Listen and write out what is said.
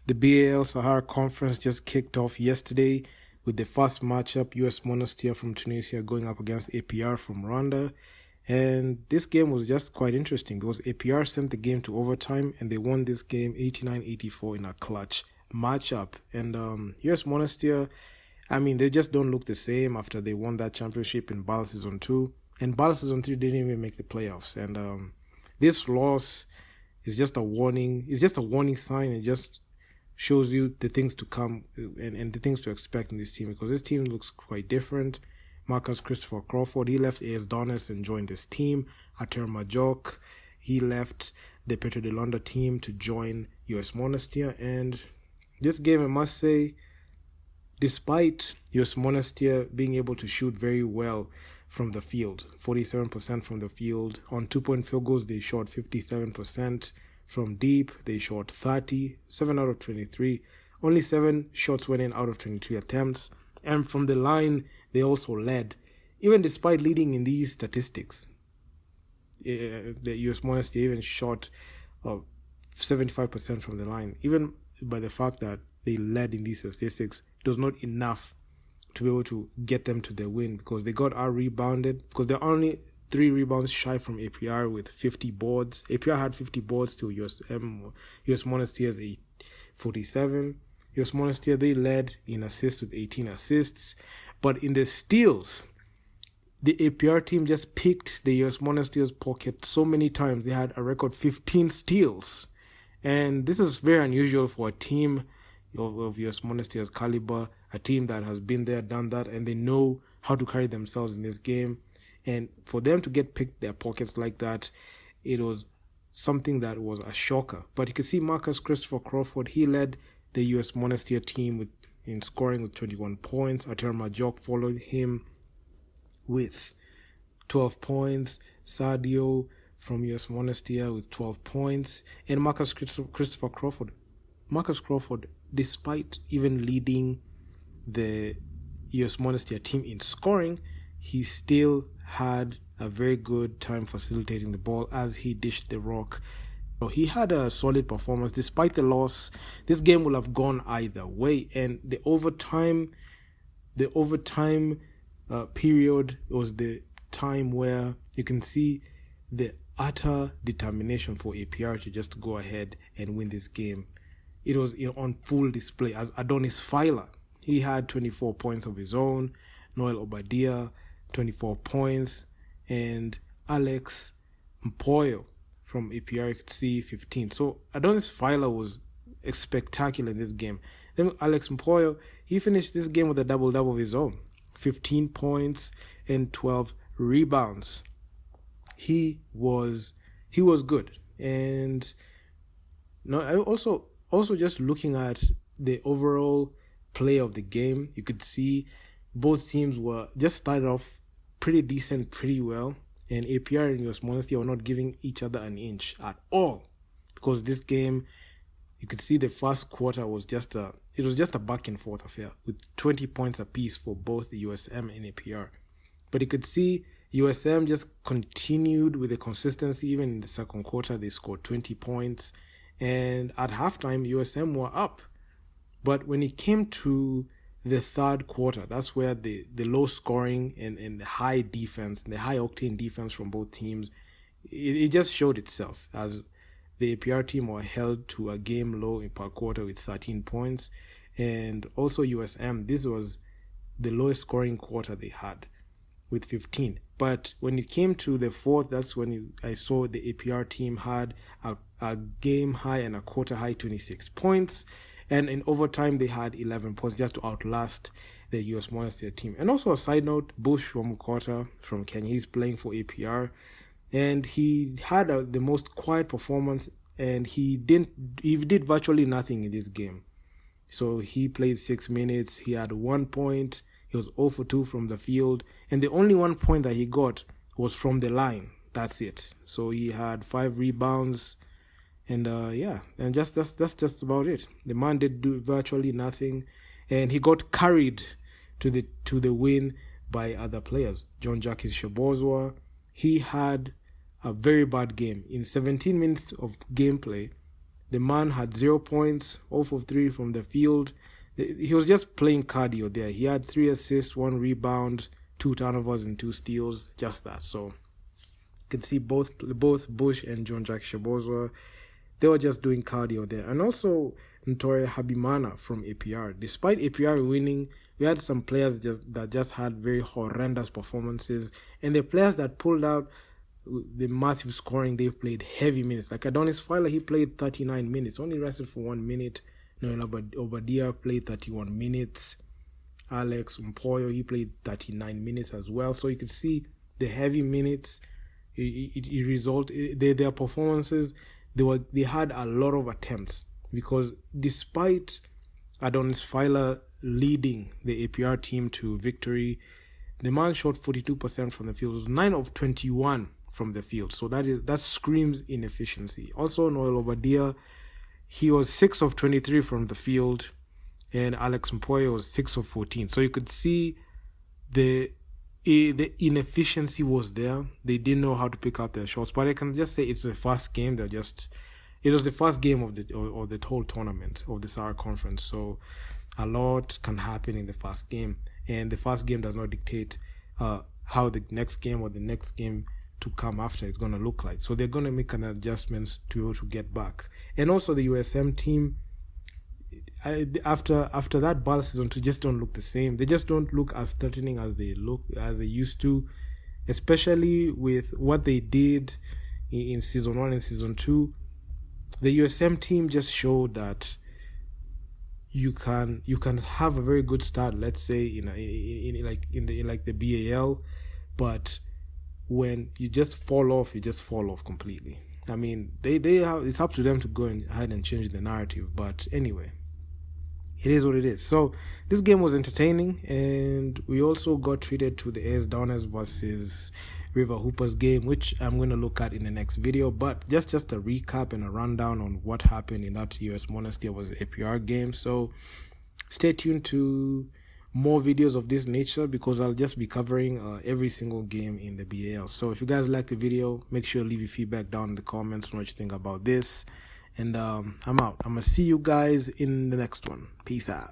The BAL Sahara Conference just kicked off yesterday with the first matchup, US Monastir from Tunisia going up against APR from Rwanda. And this game was just quite interesting because APR sent the game to overtime and they won this game 89-84 in a clutch matchup. And US Monastir, they just don't look the same after they won that championship in BAL Season 2. And BAL Season 3 didn't even make the playoffs. And this loss is just a warning. It's just a warning sign. It just shows you the things to come and the things to expect in this team, because this team looks quite different. Marcus Christopher Crawford, he left AS Donetsk and joined this team. Ater Majok, he left the Petro de Luanda team to join US Monastir. And this game, I must say, despite US Monastir being able to shoot very well from the field, 47% from the field, on 2-point field goals, they shot 57%. From deep, they shot 30, 7 out of 23. Only 7 shots went in out of 23 attempts. And from the line, they also led. Even despite leading in these statistics, the US Monastir even shot 75% from the line. Even by the fact that they led in these statistics, it was not enough to be able to get them to the win, because they got out-rebounded, because they're only 3 rebounds shy from APR with 50 boards. APR had 50 boards to US Monastir's 47. US Monastir, they led in assists with 18 assists. But in the steals, the APR team just picked the US Monastir's pocket so many times. They had a record 15 steals. And this is very unusual for a team of US Monastir's caliber, a team that has been there, done that, and they know how to carry themselves in this game. And for them to get picked their pockets like that, it was something that was a shocker. But you can see Marcus Christopher Crawford, he led the US Monastir team in scoring with 21 points. Ater Majok followed him with 12 points. Sadio from US Monastir with 12 points. And Marcus Christopher Crawford. Marcus Crawford, despite even leading the US Monastir team in scoring, he still had a very good time facilitating the ball as he dished the rock. So he had a solid performance. Despite the loss, this game will have gone either way. And the overtime period was the time where you can see the utter determination for APR to just go ahead and win this game. It was on full display as Adonis Feiler, he had 24 points of his own. Noel Obadiah, 24 points, and Alex Mpoyo from APR, you could see 15. So Adonis Feiler was spectacular in this game. Then Alex Mpoyo, he finished this game with a double-double of his own, 15 points and 12 rebounds. He was good. And I also just looking at the overall play of the game, you could see both teams were just started off pretty decent, pretty well. And APR and US Monastir were not giving each other an inch at all. Because this game, you could see the first quarter was just a back and forth affair with 20 points apiece for both the USM and APR. But you could see USM just continued with the consistency. Even in the second quarter, they scored 20 points. And at halftime, USM were up. But when it came to the third quarter, that's where the low scoring and the high defense, the high octane defense from both teams, it just showed itself, as the APR team were held to a game low in per quarter with 13 points. And also USM, this was the lowest scoring quarter they had with 15. But when it came to the fourth, that's when I saw the APR team had a game high and a quarter high 26 points. And in overtime, they had 11 points just to outlast the US Monastir team. And also a side note, Bush Wamukota from Kenya, he's playing for APR. And he had the most quiet performance, and he did virtually nothing in this game. So he played 6 minutes, he had 1 point, he was 0 for 2 from the field. And the only 1 point that he got was from the line. That's it. So he had 5 rebounds. And and that's just about it. The man did do virtually nothing, and he got carried to the win by other players. John Jacques Shobozwa, he had a very bad game. In 17 minutes of gameplay, The man had 0 points, 0 of 3 from the field. He was just playing cardio there. He had 3 assists, 1 rebound, 2 turnovers, and 2 steals. Just that. So you can see both Bush and John Jack Shaboza, they were just doing cardio there. And also Ntore Habimana from APR. Despite APR winning, we had some players that just had very horrendous performances. And the players that pulled out the massive scoring, they played heavy minutes. Like Adonis Fowler, he played 39 minutes, only rested for 1 minute. Noel Obadia played 31 minutes. Alex Mpoyo, he played 39 minutes as well. So you could see the heavy minutes. Their performances, they had a lot of attempts, because despite Adonis Fowler leading the APR team to victory, the man shot 42% from the field. It was 9 of 21 from the field. So that screams inefficiency. Also, Noel Obadia, he was 6 of 23 from the field, and Alex Mpoyo was 6 of 14. So you could see the inefficiency was there. They didn't know how to pick up their shots. But I can just say it's the first game. It was the first game of the whole tournament of the SAR conference. So a lot can happen in the first game, and the first game does not dictate how the next game or the next game to come after is going to look like. So they're going to make an adjustments to be able to get back. And also the USM team, after that ball season, just don't look the same. They just don't look as threatening as they used to, especially with what they did in season 1 and season 2. The USM team just showed that you can have a very good start, let's say in the BAL, but when you just fall off completely. I mean, it's up to them to go ahead and change the narrative. But anyway, it is what it is. So this game was entertaining, and we also got treated to the AS Downers versus River Hoopers game, which I'm going to look at in the next video. But just a recap and a rundown on what happened in that US Monastir versus APR game. So stay tuned to more videos of this nature, because I'll just be covering every single game in the BAL. So if you guys like the video, make sure to leave your feedback down in the comments on what you think about this. And I'm out. I'm going to see you guys in the next one. Peace out.